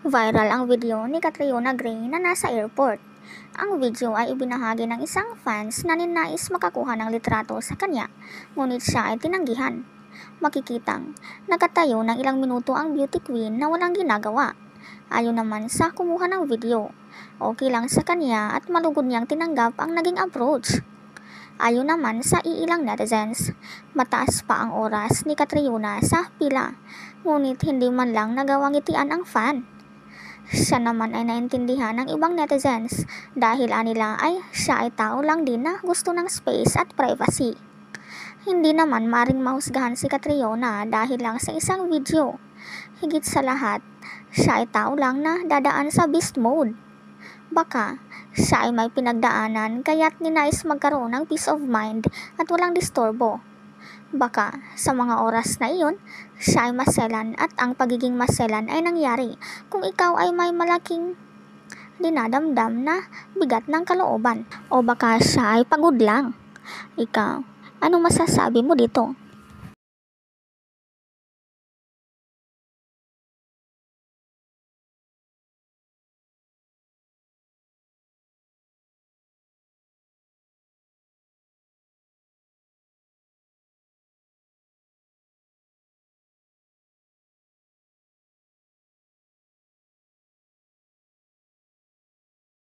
Viral ang video ni Catriona Gray na nasa airport. Ang video ay ibinahagi ng isang fans na ninais makakuha ng litrato sa kanya, ngunit siya ay tinanggihan. Makikitang nakatayo ng ilang minuto ang beauty queen na walang ginagawa. Ayon naman sa kumuha ng video, okay lang sa kanya at malugod niyang tinanggap ang naging approach. Ayon naman sa iilang netizens, mataas pa ang oras ni Catriona sa pila, ngunit hindi man lang nagawang ngitian ang fan. Siya naman ay naintindihan ng ibang netizens dahil anila ay siya ay tao lang din na gusto ng space at privacy. Hindi naman maring mahusgahan si Catriona dahil lang sa isang video. Higit sa lahat, siya ay tao lang na dadaan sa beast mode. Baka siya ay may pinagdaanan kaya't ninais magkaroon ng peace of mind at walang disturbo. Baka sa mga oras na iyon, siya ay maselan at ang pagiging maselan ay nangyari kung ikaw ay may malaking dinadamdam na bigat ng kalooban. O baka siya ay pagod lang. Ikaw, ano masasabi mo dito?